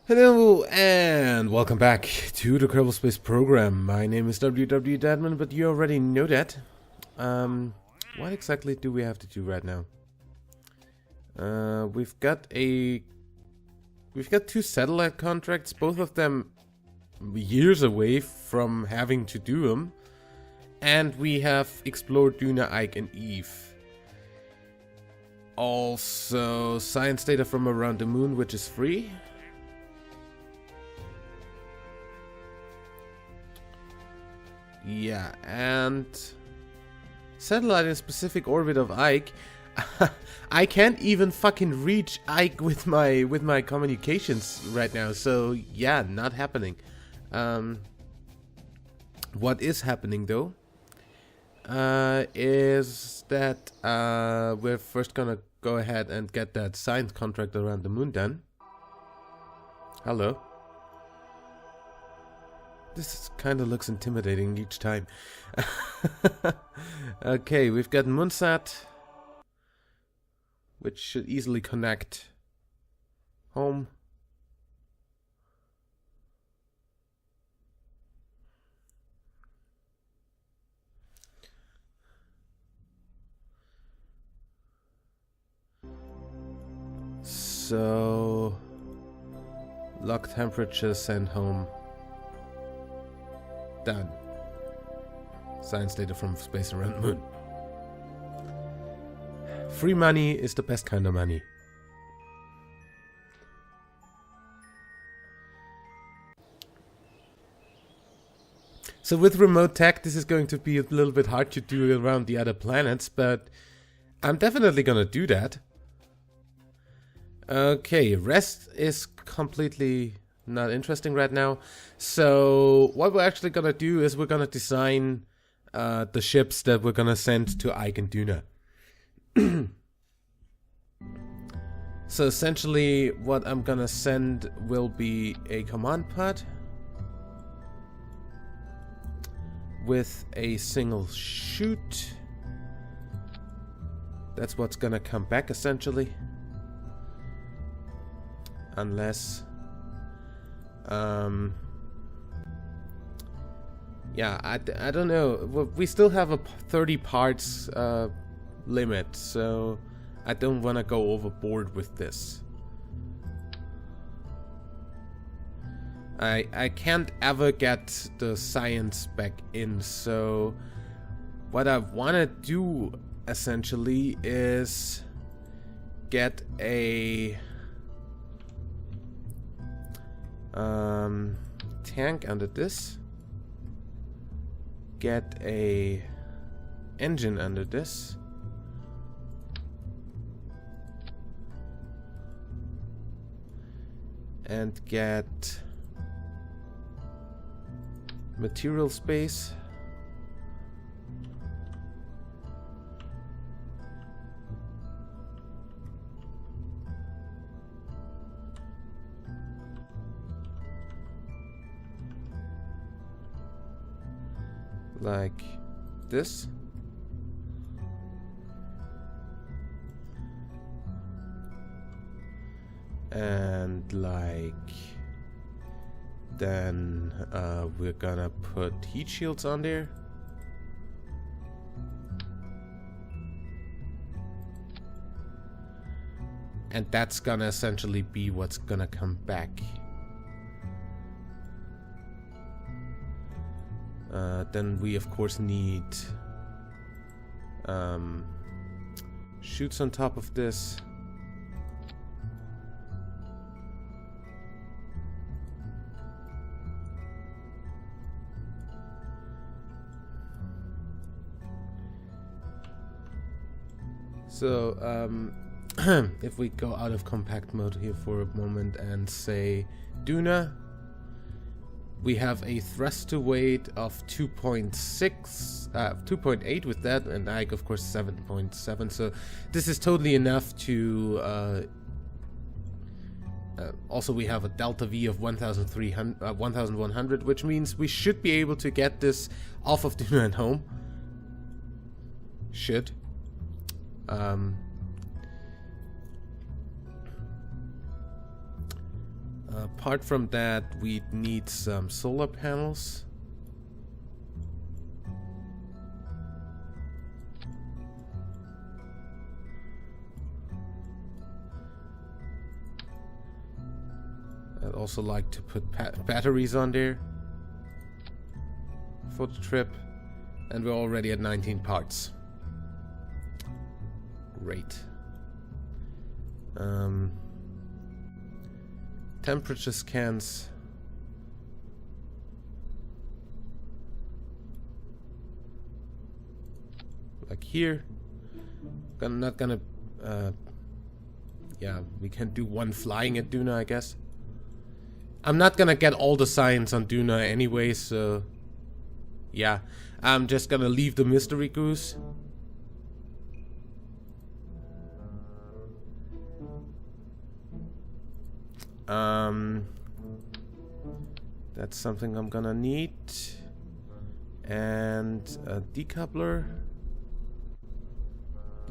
Hello and welcome back to the Kerbal Space Program. My name is WWEdeadman, but you already know that. What exactly do we have to do right now? We've got two satellite contracts, both of them years away from having to do them, and we have explored Duna, Ike, and Eve. Also, science data from around the moon, which is free. Yeah, and satellite in specific orbit of Ike. I can't even fucking reach Ike with my communications right now, so yeah, not happening. What is happening though is that we're first gonna go ahead and get that science contract around the moon done. Hello. This kind of looks intimidating each time. Okay, we've got Moonsat, which should easily connect home. So, lock temperature, send home. Done. Science data from space around the moon. Free money is the best kind of money. So with remote tech, this is going to be a little bit hard to do around the other planets, but I'm definitely gonna do that. Okay, rest is completely not interesting right now. So what we're actually gonna do is we're gonna design the ships that we're gonna send to Ike and Duna. So essentially what I'm gonna send will be a command pod with a single chute. That's what's gonna come back essentially. Unless yeah, I don't know. We still have a 30 parts limit, so I don't want to go overboard with this. I can't ever get the science back in, so what I want to do essentially is get a tank under this, get a engine under this, and get material space, like this. And like then we're gonna put heat shields on there. And that's gonna essentially be what's gonna come back. Then we of course need chutes on top of this. So if we go out of compact mode here for a moment and say Duna, we have a thrust to weight of 2.8 with that, and Ike of course 7.7. So this is totally enough to. Also, we have a delta V of 1,100, which means we should be able to get this off of Duna and home. Should. Apart from that, we need some solar panels. I'd also like to put batteries on there for the trip, and we're already at 19 parts. Great. Temperature scans. Like here. Not gonna. Yeah, we can do one flying at Duna, I guess. I'm not gonna get all the science on Duna anyway, so yeah, I'm just gonna leave the mystery goose. That's something I'm gonna need, and a decoupler.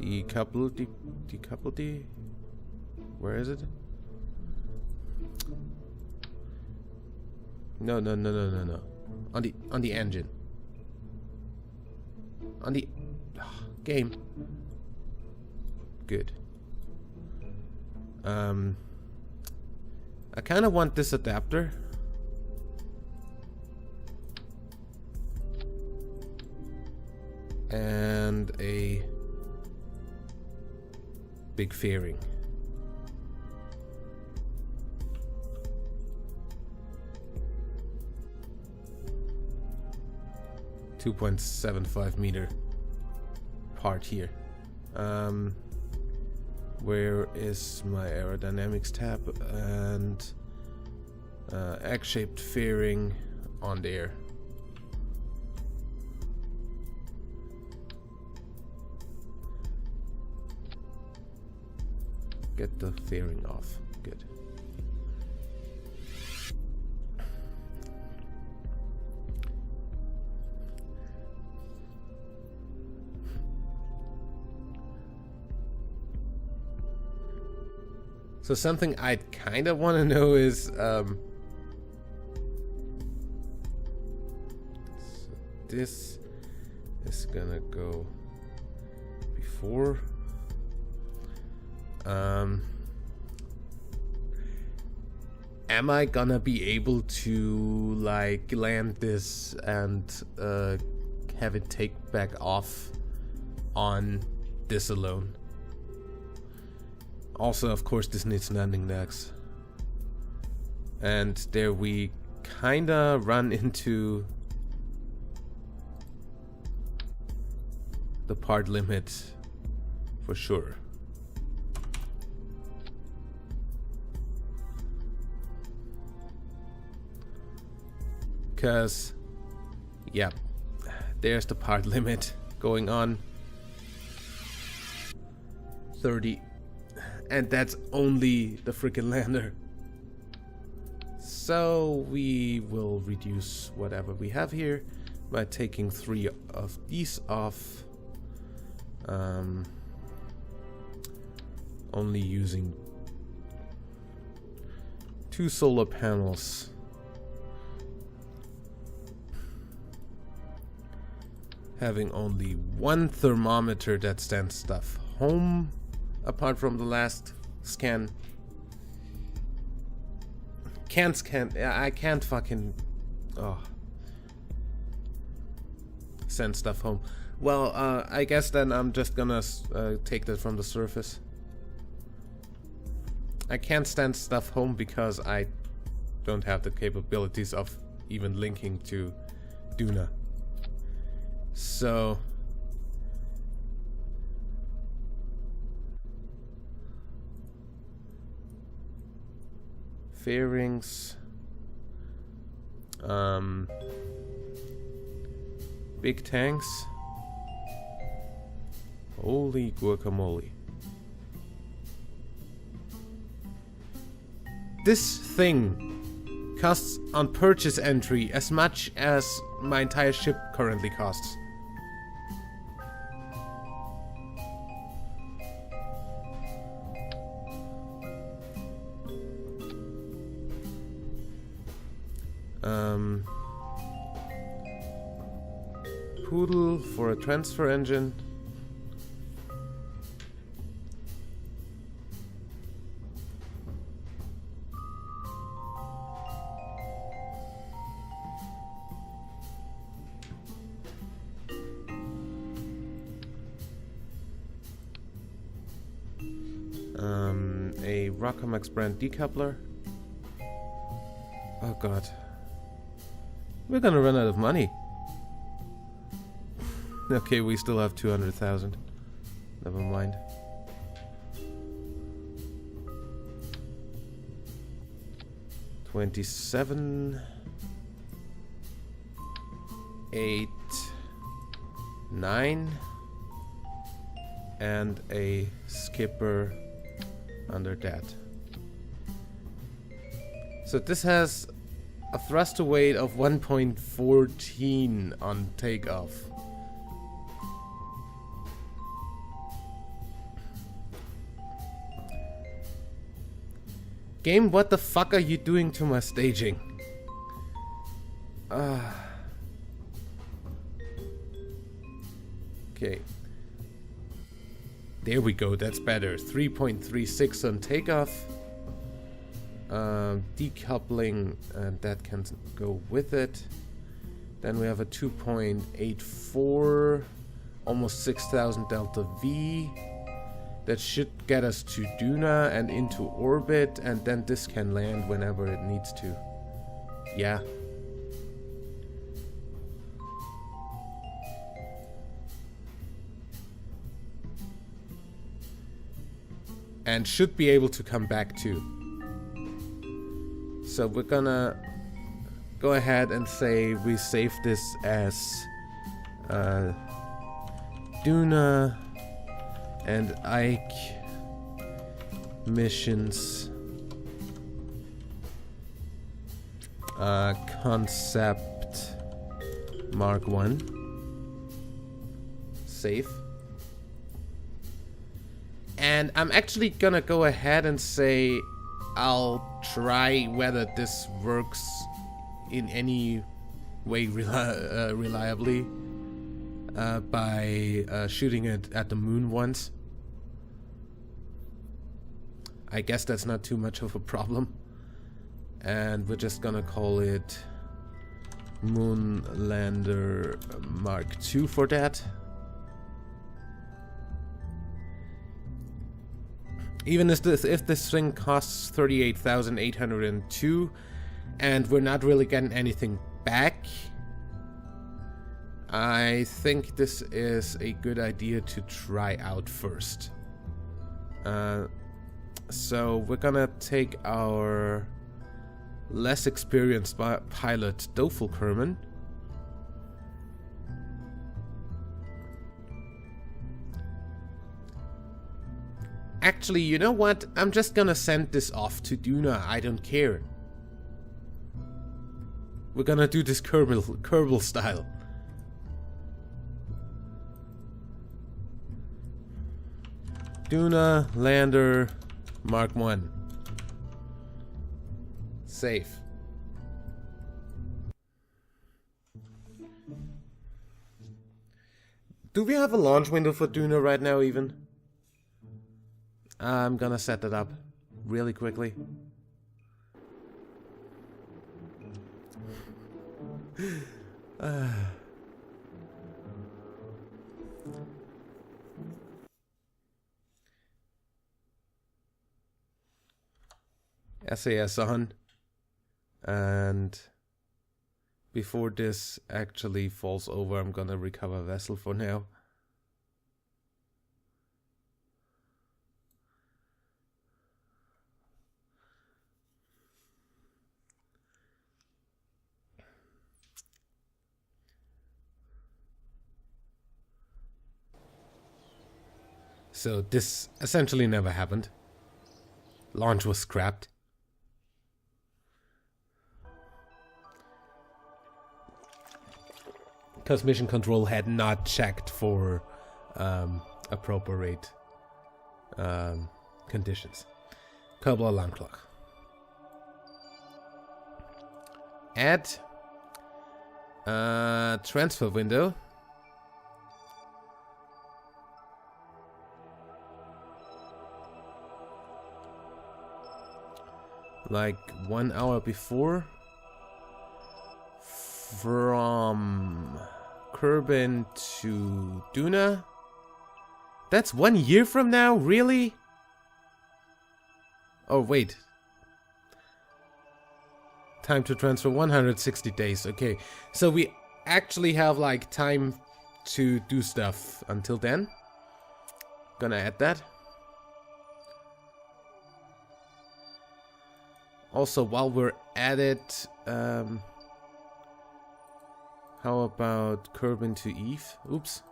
Decouple. Where is it? No. On the engine. On the game. Good. I kind of want this adapter. And a big fairing. .75 meter part here. Where is my aerodynamics tab? And egg-shaped fairing on there. Get the fairing off. Good. So something I kind of want to know is, so this is gonna go before. Am I gonna be able to like land this and have it take back off on this alone? Also, of course, this needs landing decks. And there we kinda run into the part limit for sure. Because, yeah, there's the part limit going on. 30. And that's only the freaking lander. So we will reduce whatever we have here by taking 3 of these off. Only using 2 solar panels. Having only 1 thermometer that sends stuff home. Apart from the last scan. Can't scan. I can't fucking send stuff home. Well, I guess then I'm just gonna take that from the surface. I can't send stuff home because I don't have the capabilities of even linking to Duna. So fairings, big tanks. Holy guacamole. This thing costs on purchase entry as much as my entire ship currently costs. Poodle for a transfer engine. A Rockomax brand decoupler. Oh god. We're gonna run out of money. Okay, we still have 200,000. Never mind. $27, 8, 9, and a skipper under that. So this has a thruster weight of 1.14 on takeoff. Game, what the fuck are you doing to my staging? Okay. There we go, that's better. 3.36 on takeoff. Decoupling, and that can go with it. Then we have a 2.84, almost 6,000 delta V. That should get us to Duna and into orbit, and then this can land whenever it needs to. Yeah. And should be able to come back too. So we're gonna go ahead and say we save this as Duna and Ike missions concept Mark 1. Save. And I'm actually gonna go ahead and say I'll try whether this works in any way reliably by shooting it at the moon once. I guess that's not too much of a problem. And we're just gonna call it Moonlander Mark II for that. Even if this thing costs 38,802 and we're not really getting anything back, I think this is a good idea to try out first. So we're gonna take our less experienced pilot Dofel Kerman. Actually, you know what? I'm just gonna send this off to Duna. I don't care. We're gonna do this Kerbal style. Duna, Lander, Mark 1. Save. Do we have a launch window for Duna right now even? I'm gonna set that up really quickly. SAS on. And before this actually falls over, I'm gonna recover vessel for now. So this essentially never happened. Launch was scrapped. Because Mission Control had not checked for appropriate conditions. Kerbal alarm clock. add transfer window. Like 1 hour before. From Kerbin to Duna. That's 1 year from now? Really? Oh, wait. Time to transfer 160 days. Okay. So we actually have like time to do stuff until then. Gonna add that. Also, while we're at it, how about Kerbin to Eve? Oops.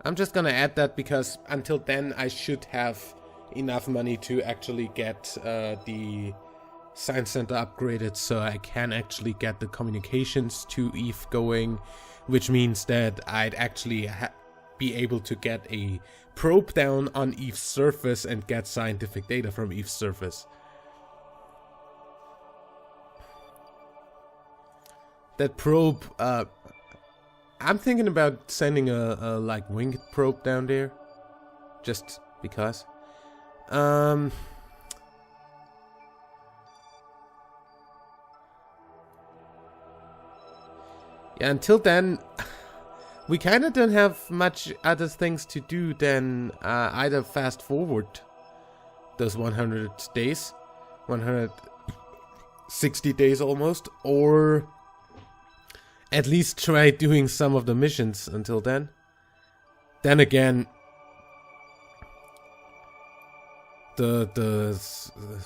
I'm just gonna add that because until then I should have enough money to actually get the science center upgraded, so I can actually get the communications to Eve going, which means that I'd actually be able to get a probe down on Eve's surface and get scientific data from Eve's surface. That probe, I'm thinking about sending a like winged probe down there, just because. Yeah, until then, we kind of don't have much other things to do than either fast forward those 100 days, 160 days almost, or at least try doing some of the missions until then. Then again, the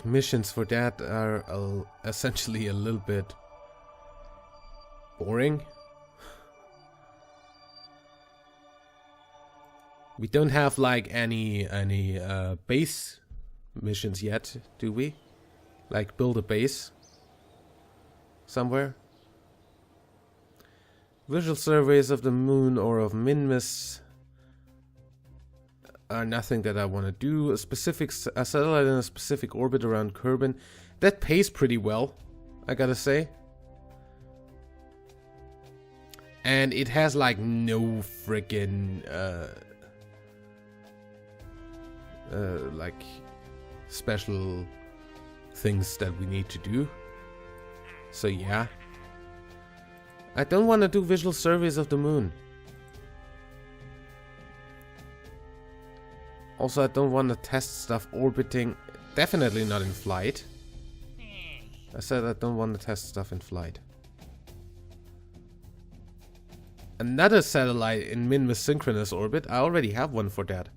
missions for that are essentially a little bit boring. We don't have like any base missions yet, do we? Like build a base somewhere. Visual surveys of the moon or of Minmus are nothing that I want to do. A satellite in a specific orbit around Kerbin. That pays pretty well, I gotta say. And it has like no freaking like special things that we need to do. So yeah. I don't want to do visual surveys of the moon. Also, I don't want to test stuff orbiting. Definitely not in flight. I said I don't want to test stuff in flight. Another satellite in Minmus synchronous orbit. I already have one for that.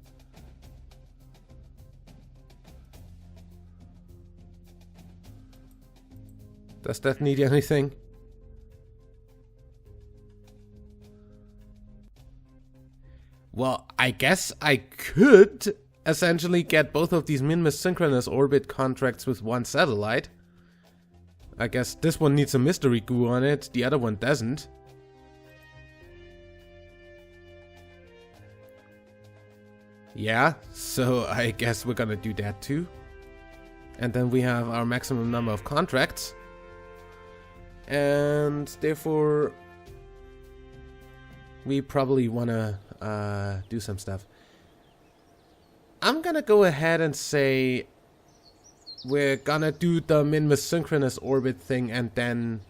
Does that need anything? Well, I guess I could essentially get both of these Minmus synchronous orbit contracts with one satellite. I guess this one needs a mystery goo on it, the other one doesn't. Yeah, so I guess we're gonna do that too. And then we have our maximum number of contracts. And therefore, we probably wanna do some stuff. I'm gonna go ahead and say we're gonna do the Minmus synchronous orbit thing and then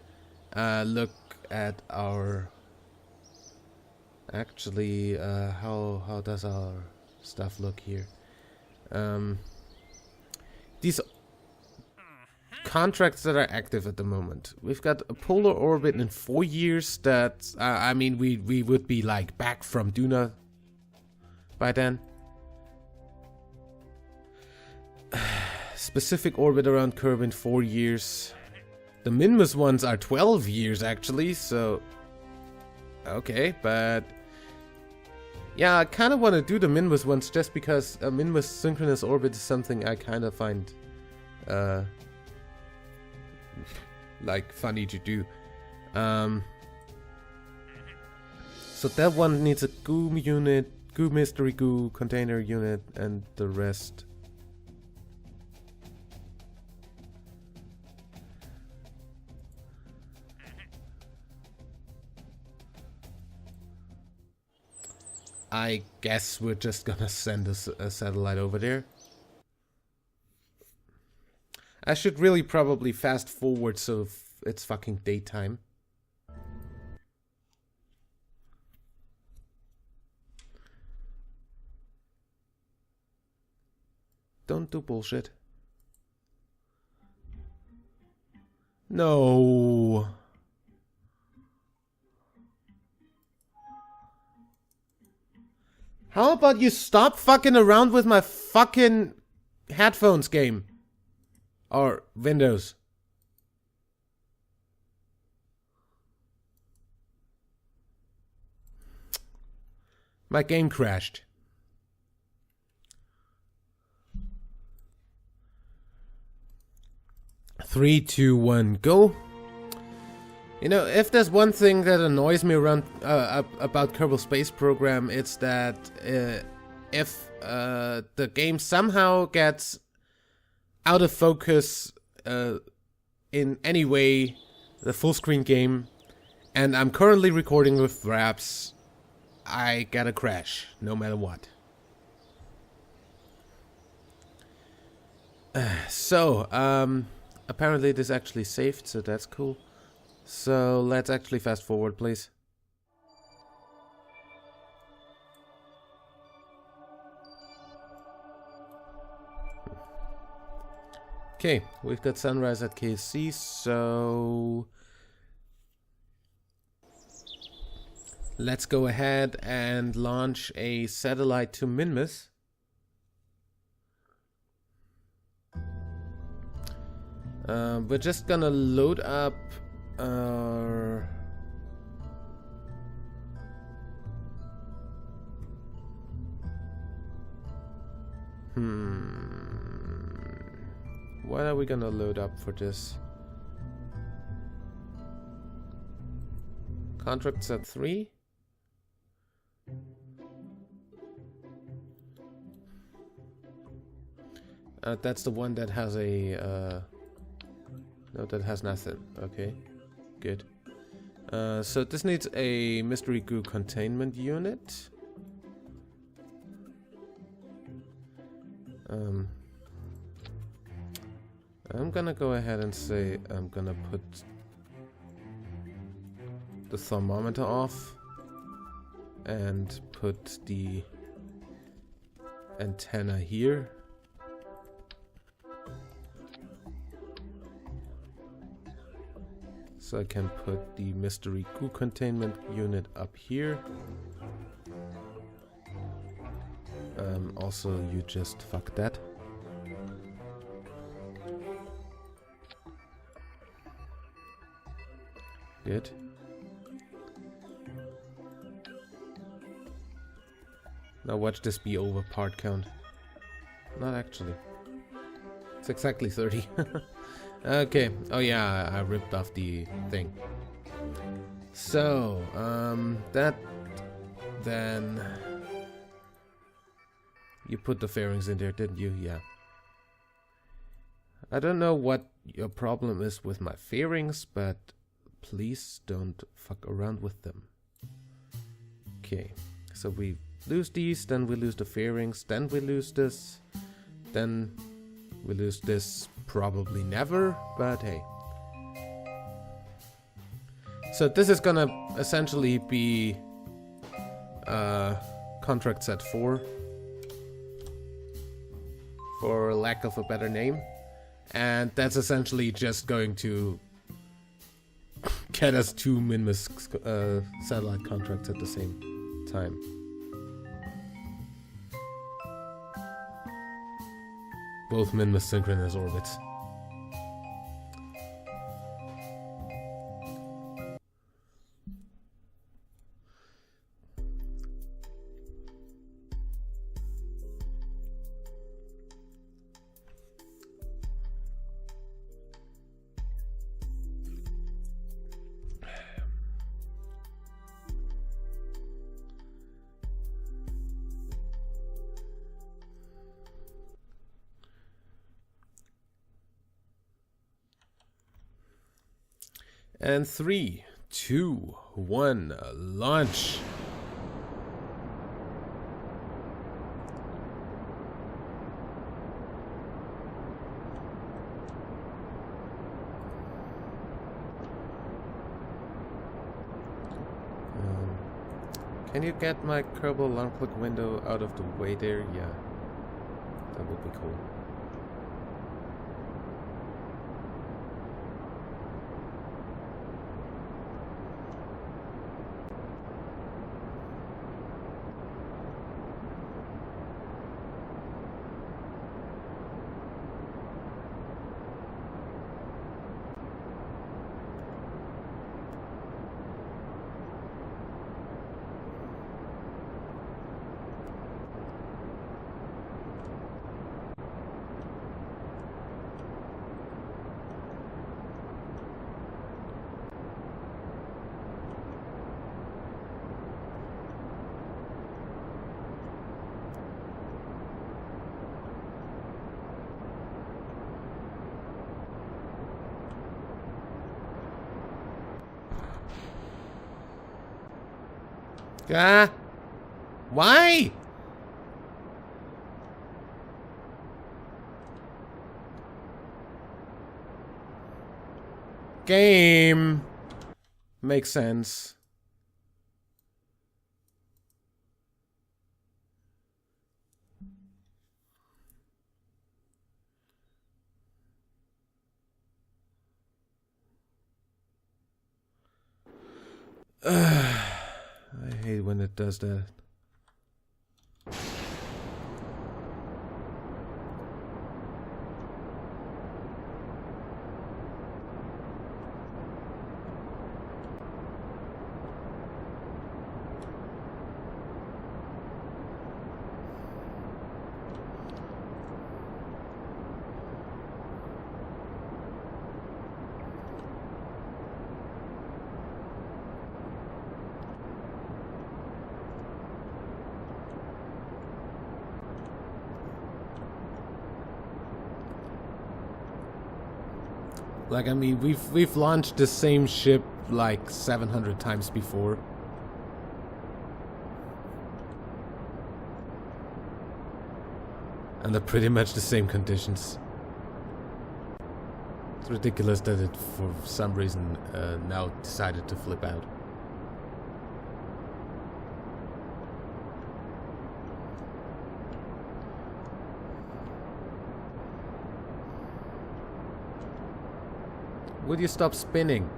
look at our actually how does our stuff look here. These contracts that are active at the moment. We've got a polar orbit in 4 years that, I mean, we would be like back from Duna by then. Specific orbit around Kerbin 4 years. The Minmus ones are 12 years actually, so okay, but yeah, I kind of want to do the Minmus ones just because a Minmus synchronous orbit is something I kind of find like funny to do. So that one needs a goo unit, goo mystery goo container unit, and the rest. I guess we're just gonna send a satellite over there. I should really probably fast forward so it's fucking daytime. Don't do bullshit. No. How about you stop fucking around with my fucking headphones game? Or Windows. My game crashed. Three, two, one, go. You know, if there's one thing that annoys me around about Kerbal Space Program, it's that if the game somehow gets out of focus in any way, the full screen game, and I'm currently recording with wraps, I get a crash, no matter what. Apparently this actually saved, so that's cool. So let's actually fast forward, please. Okay, we've got sunrise at KC, so let's go ahead and launch a satellite to Minmus. We're just gonna load up our what are we gonna load up for this? Contracts at 3? That's the one that has a no, that has nothing. Okay, good. So this needs a mystery goo containment unit. I'm gonna go ahead and say I'm gonna put the thermometer off and put the antenna here. So I can put the mystery goo containment unit up here. Also, you just fuck that. Good. Now watch this be over part count. Not actually. It's exactly 30. Okay. Oh yeah, I ripped off the thing. So, that then you put the fairings in there, didn't you? Yeah. I don't know what your problem is with my fairings, but please don't fuck around with them. Okay. So we lose these, then we lose the fairings, then we lose this, then we lose this. Probably never, but hey. So this is gonna essentially be contract set 4, for lack of a better name, and that's essentially just going to get us 2 Minmus satellite contracts at the same time. Both Minmus synchronous orbits. And 3, 2, 1, launch. Can you get my Kerbal alarm clock window out of the way there? Yeah. That would be cool. Ah! Why? Game. Makes sense. I hate when it does that. Like, I mean, we've launched the same ship like 700 times before. Under pretty much the same conditions. It's ridiculous that it, for some reason, now decided to flip out. Would you stop spinning?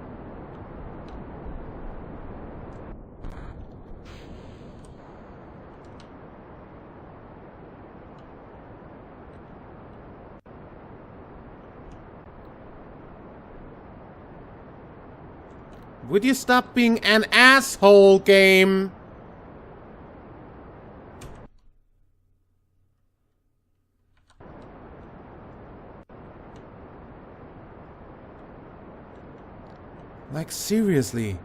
Would you stop being an asshole, game? Like, seriously.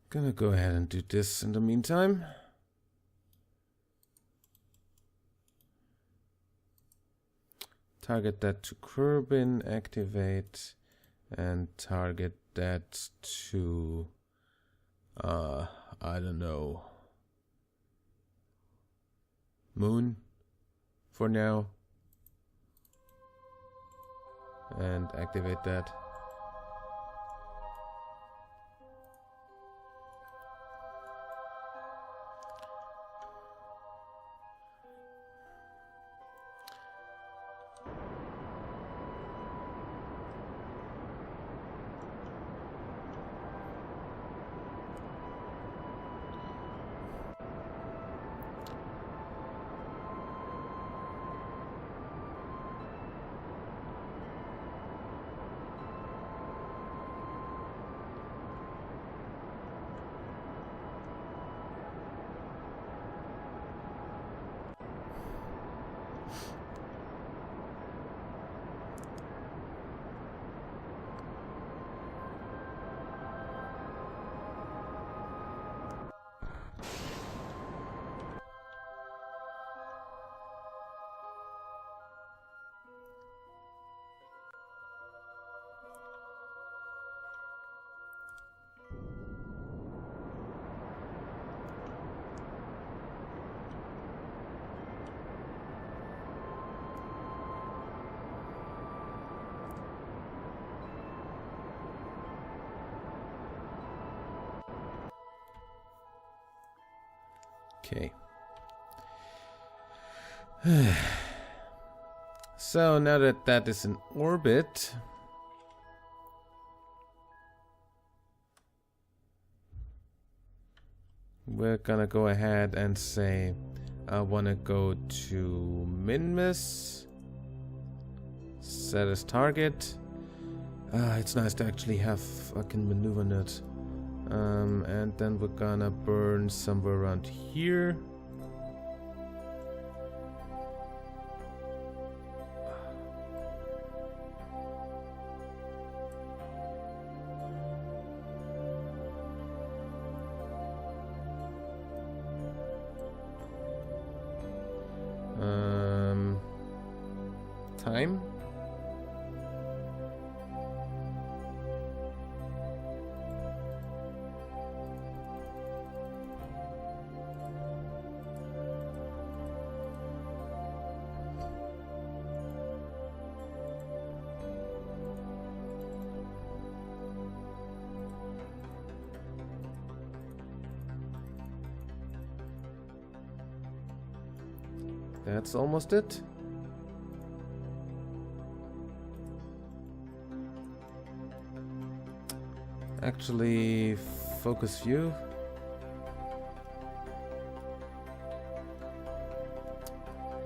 Gonna go ahead and do this in the meantime. Target that to Kerbin, activate, and target that to, I don't know, Moon for now. And activate that. Okay. So now that that is in orbit, we're gonna go ahead and say I wanna go to Minmus, set as target. It's nice to actually have fucking maneuver nut. And then we're gonna burn somewhere around here. Time. That's almost it. Actually, focus view.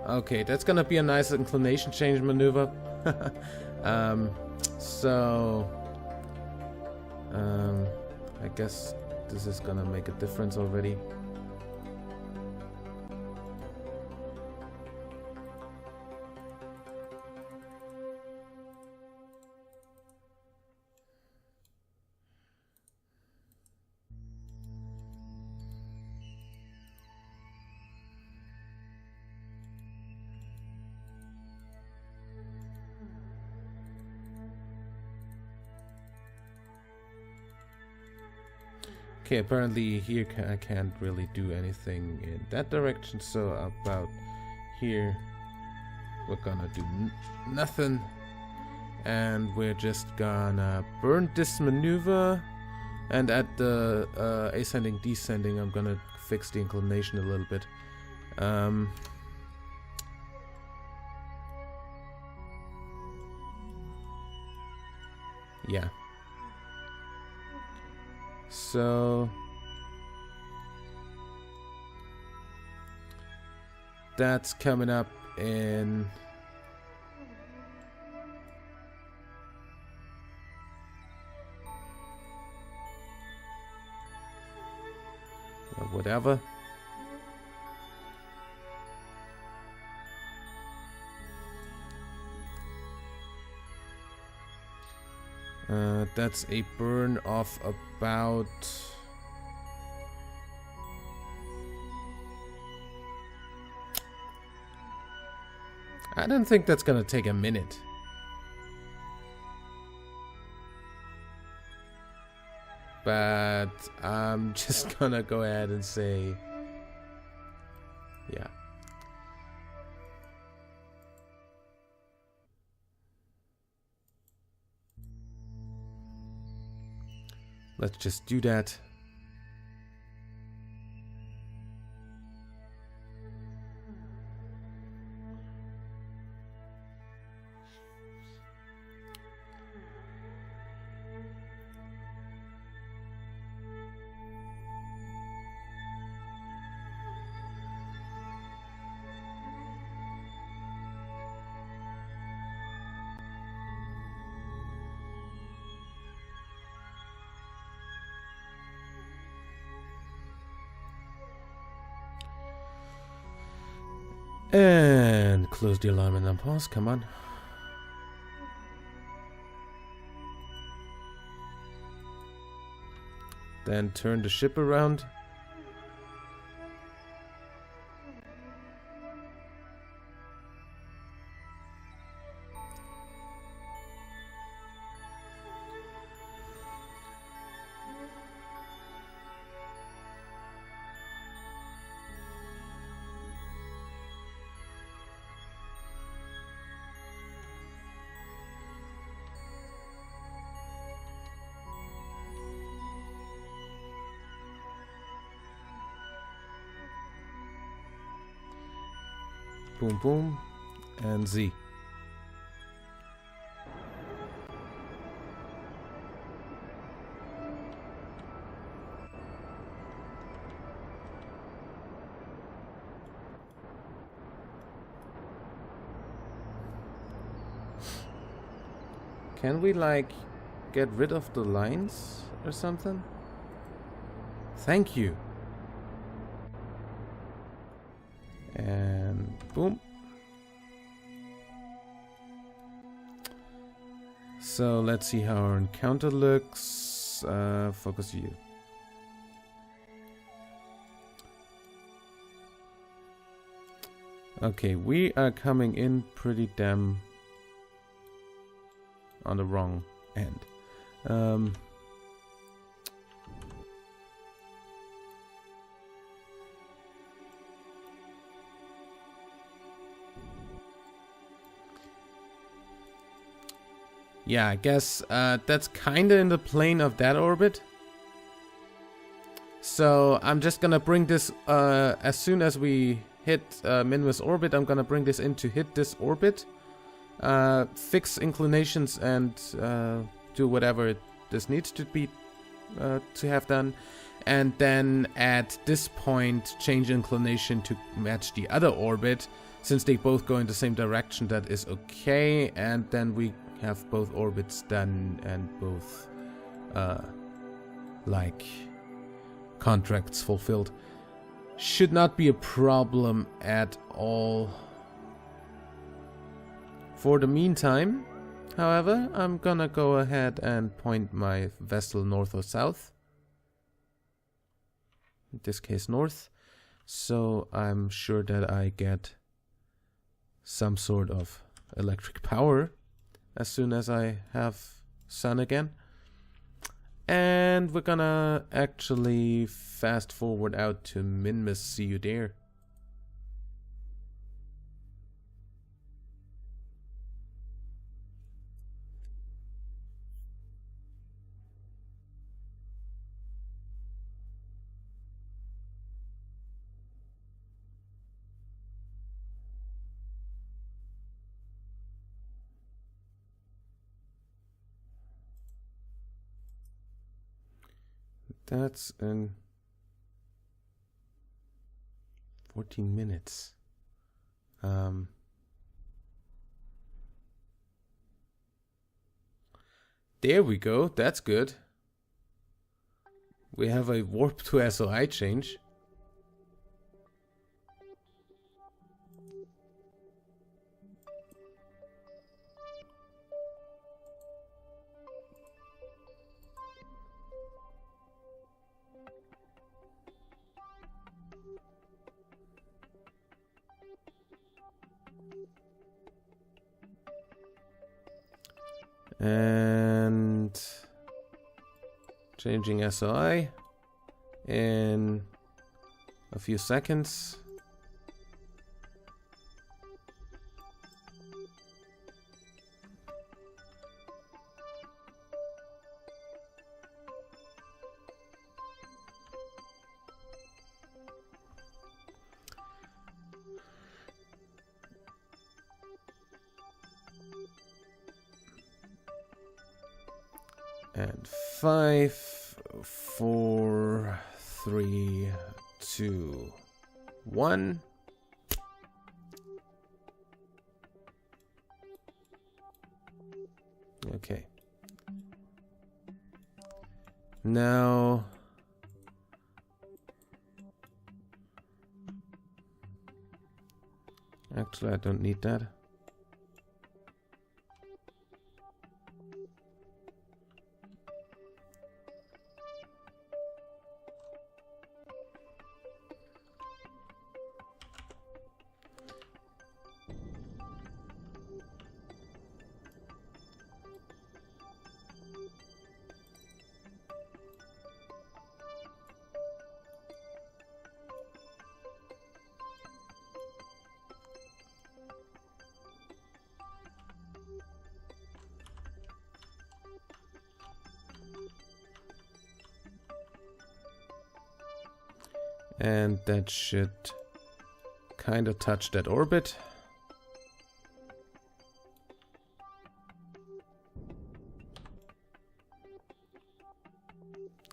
Okay, that's gonna be a nice inclination change maneuver. I guess this is gonna make a difference already. Okay, apparently here I can't really do anything in that direction, so about here we're gonna do nothing, and we're just gonna burn this maneuver, and at the ascending descending I'm gonna fix the inclination a little bit. Yeah. So that's coming up in whatever. That's a burn of about I don't think that's gonna take a minute. But I'm just gonna go ahead and say yeah. Let's just do that. And close the alignment and pause, come on. Then turn the ship around. Boom, boom. And Z. Can we, like, get rid of the lines or something? Thank you. And boom. So let's see how our encounter looks. Focus view. Okay, we are coming in pretty damn on the wrong end. Yeah, I guess that's kinda in the plane of that orbit. So I'm just gonna bring this, as soon as we hit Minmus orbit, I'm gonna bring this in to hit this orbit. Fix inclinations and do whatever this needs to be to have done, and then at this point change inclination to match the other orbit. Since they both go in the same direction, that is okay, and then we have both orbits done and both like contracts fulfilled. Should not be a problem at all. For the meantime, however, I'm gonna go ahead and point my vessel north or south. In this case, north. So I'm sure that I get some sort of electric power as soon as I have sun again. And we're gonna actually fast forward out to Minmus. See you there. That's in 14 minutes. There we go. That's good. We have a warp to SOI change. And changing SOI in a few seconds. And 5, 4, 3, 2, 1. Okay. Now actually I don't need that. And that should kind of touch that orbit.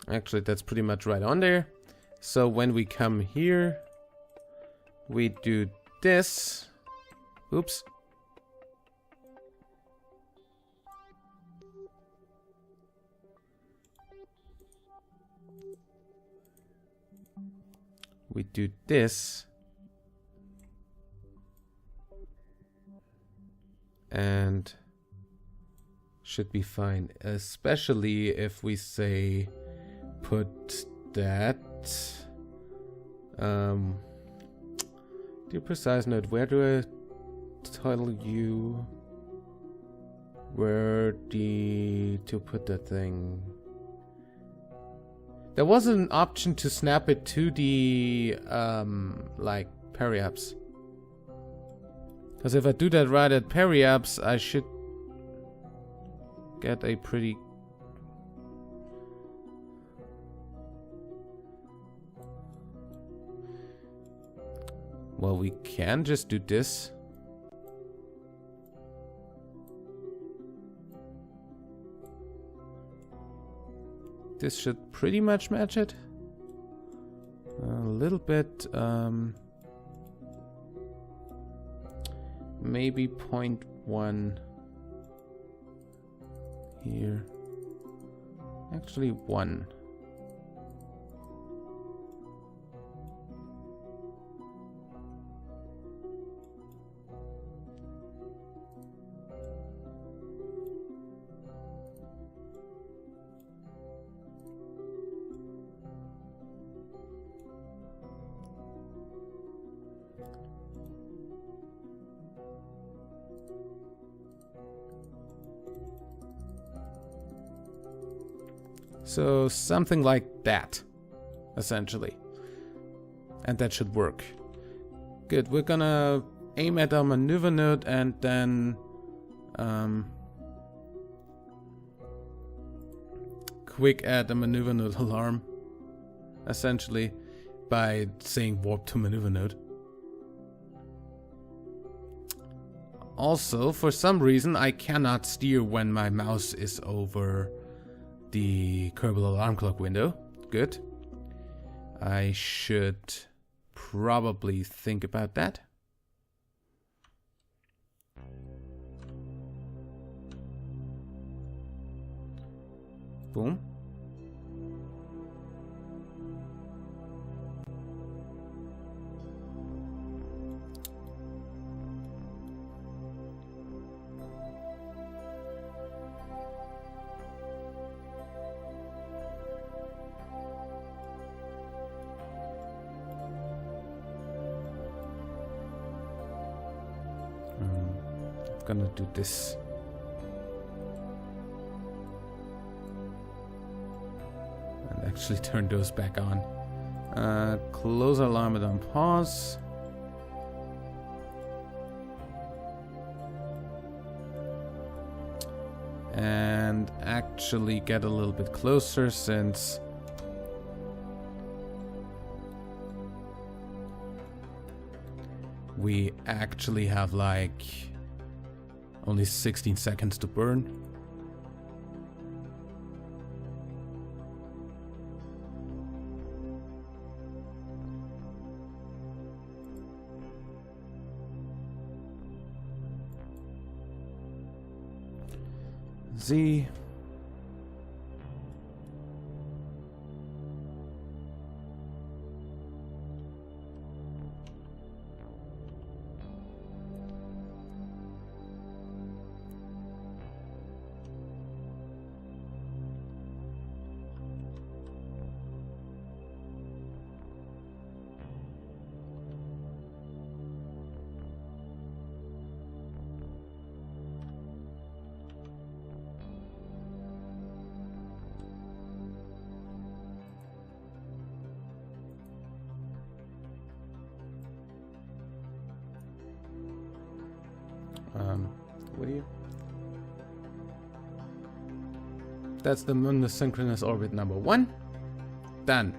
Actually, that's pretty much right on there. So when we come here, we do this. Oops. We do this. And should be fine, especially if we say put that dear precise note, where do I tell you where to put that thing? There was an option to snap it to the like periapse. Because if I do that right at periapse, I should get a pretty... Well, we can just do this. This should pretty much match it. A little bit, maybe 0.1 here. Actually 1. So something like that, essentially. And that should work. Good, we're gonna aim at our maneuver node and then quick add a maneuver node alarm, essentially, by saying warp to maneuver node. Also, for some reason, I cannot steer when my mouse is over the Kerbal alarm clock window. Good. I should probably think about that. Boom. Gonna do this. And actually turn those back on. Close alarm mode on pause. And actually get a little bit closer since we actually have like only 16 seconds to burn. Z. What do you? That's the monosynchronous orbit number 1. Done.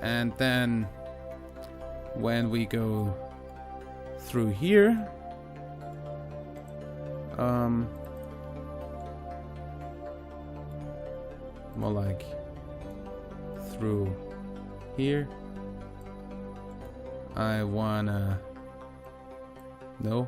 And then when we go through here, More like through here. I wanna... No.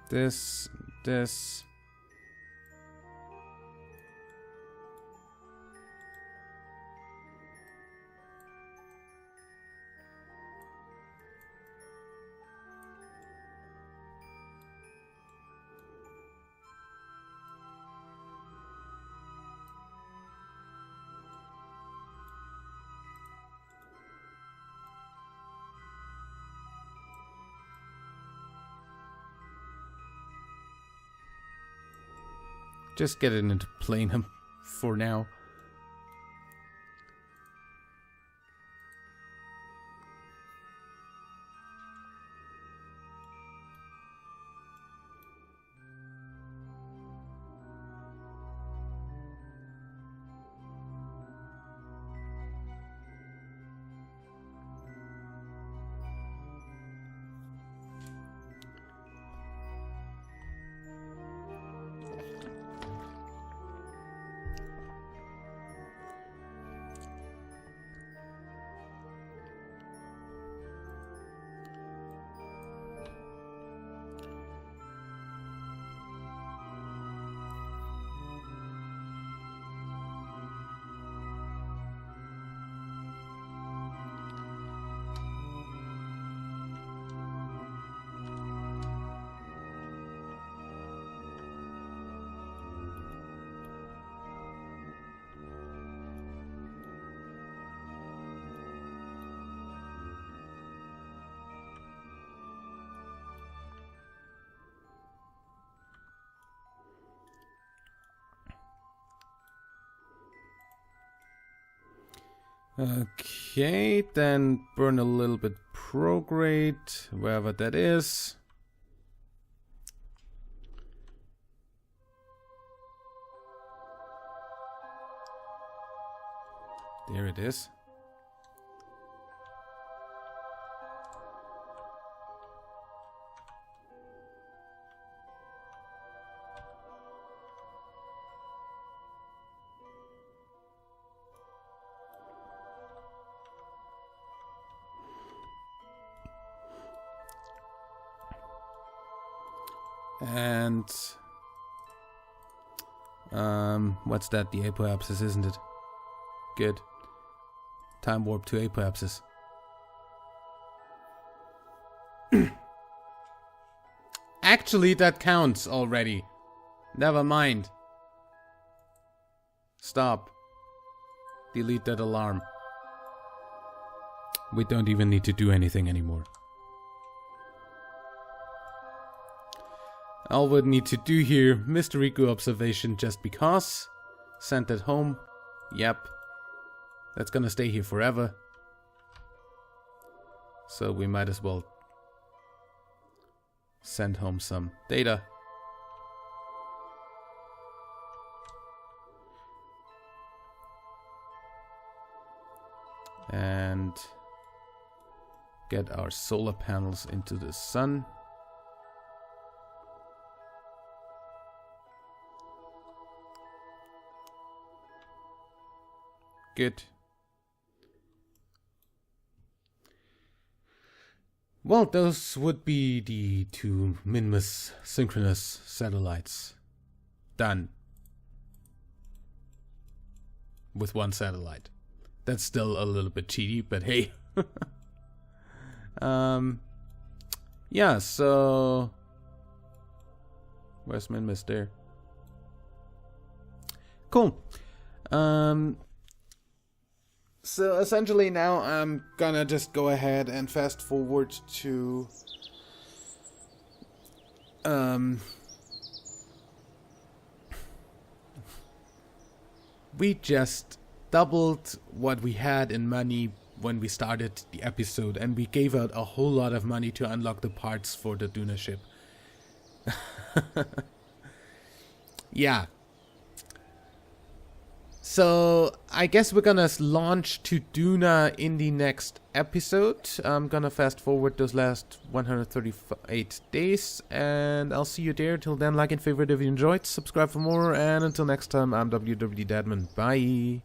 This. Just get it into plane for now. Okay, then burn a little bit prograde, wherever that is. There it is. And what's that? The apoapsis, isn't it? Good. Time warp to apoapsis. Actually, that counts already. Never mind. Stop. Delete that alarm. We don't even need to do anything anymore. All we need to do here, Mr. Riku observation just because. Send that home. Yep. That's gonna stay here forever. So we might as well send home some data. And get our solar panels into the sun. Good. Well, those would be the two Minmus synchronous satellites. Done. With one satellite. That's still a little bit cheaty, but hey. Yeah, so... Where's Minmus there? Cool. So essentially now I'm gonna just go ahead and fast forward to we just doubled what we had in money when we started the episode, and we gave out a whole lot of money to unlock the parts for the Duna ship. Yeah. So I guess we're gonna launch to Duna in the next episode. I'm gonna fast forward those last 138 days, and I'll see you there. Till then, like and favorite if you enjoyed, subscribe for more, and until next time, I'm WWEdeadman. Bye.